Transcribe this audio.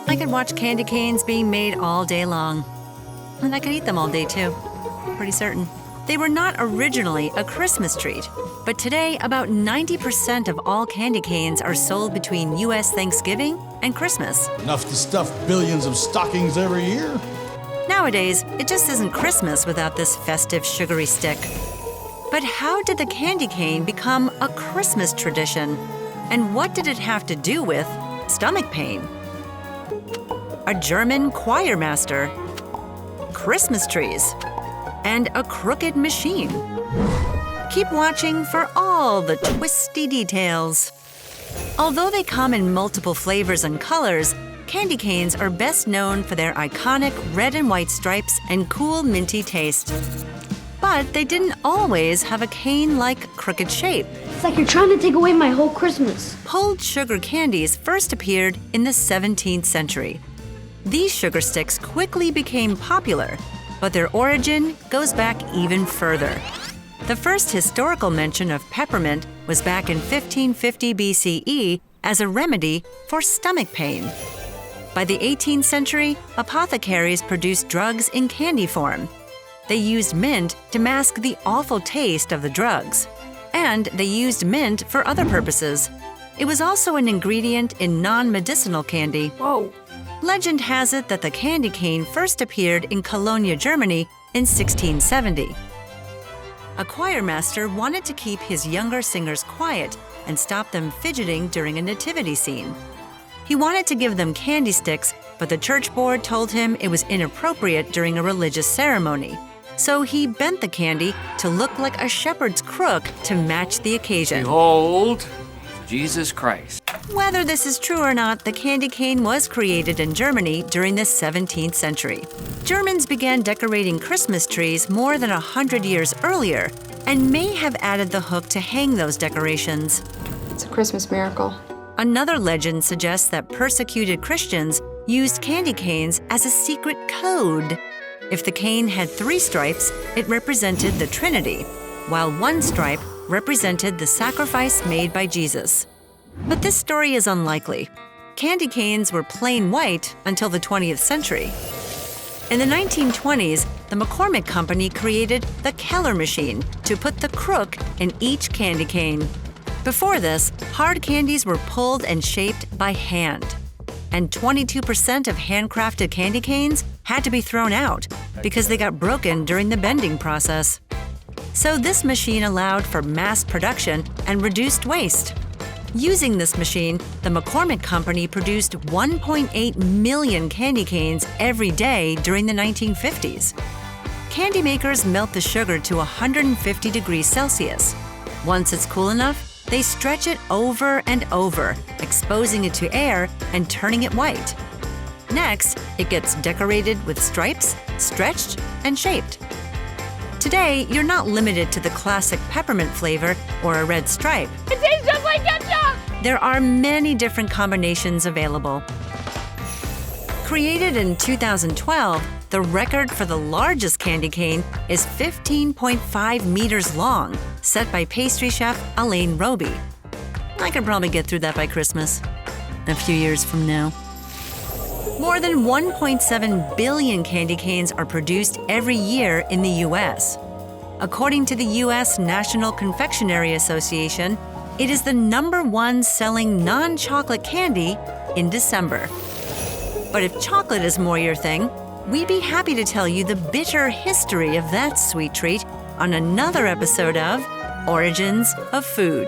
I could watch candy canes being made all day long. And I could eat them all day too. Pretty certain. They were not originally a Christmas treat, but today about 90% of all candy canes are sold between U.S. Thanksgiving and Christmas. Enough to stuff billions of stockings every year. Nowadays, it just isn't Christmas without this festive sugary stick. But how did the candy cane become a Christmas tradition? And what did it have to do with stomach pain? A German choirmaster, Christmas trees, and a crooked machine. Keep watching for all the twisty details. Although they come in multiple flavors and colors, candy canes are best known for their iconic red and white stripes and cool minty taste. But they didn't always have a cane-like crooked shape. It's like you're trying to take away my whole Christmas. Pulled sugar candies first appeared in the 17th century. These sugar sticks quickly became popular, but their origin goes back even further. The first historical mention of peppermint was back in 1550 BCE as a remedy for stomach pain. By the 18th century, apothecaries produced drugs in candy form. They used mint to mask the awful taste of the drugs. And they used mint for other purposes. It was also an ingredient in non-medicinal candy. Whoa. Legend has it that the candy cane first appeared in Cologne, Germany in 1670. A choirmaster wanted to keep his younger singers quiet and stop them fidgeting during a nativity scene. He wanted to give them candy sticks, but the church board told him it was inappropriate during a religious ceremony. So he bent the candy to look like a shepherd's crook to match the occasion. Behold, Jesus Christ. Whether this is true or not, the candy cane was created in Germany during the 17th century. Germans began decorating Christmas trees more than 100 years earlier and may have added the hook to hang those decorations. It's a Christmas miracle. Another legend suggests that persecuted Christians used candy canes as a secret code. If the cane had 3 stripes, it represented the Trinity, while 1 stripe represented the sacrifice made by Jesus. But this story is unlikely. Candy canes were plain white until the 20th century. In the 1920s, the McCormick Company created the Keller machine to put the crook in each candy cane. Before this, hard candies were pulled and shaped by hand. And 22% of handcrafted candy canes had to be thrown out because they got broken during the bending process. So this machine allowed for mass production and reduced waste. Using this machine, the McCormick Company produced 1.8 million candy canes every day during the 1950s. Candy makers melt the sugar to 150 degrees Celsius. Once it's cool enough, they stretch it over and over, exposing it to air and turning it white. Next, it gets decorated with stripes, stretched, and shaped. Today, you're not limited to the classic peppermint flavor or a red stripe. It tastes just like ketchup! There are many different combinations available. Created in 2012, the record for the largest candy cane is 15.5 meters long, set by pastry chef Alain Roby. I could probably get through that by Christmas, a few years from now. More than 1.7 billion candy canes are produced every year in the U.S. According to the U.S. National Confectionery Association, it is the #1 selling non-chocolate candy in December. But if chocolate is more your thing, we'd be happy to tell you the bitter history of that sweet treat on another episode of Origins of Food.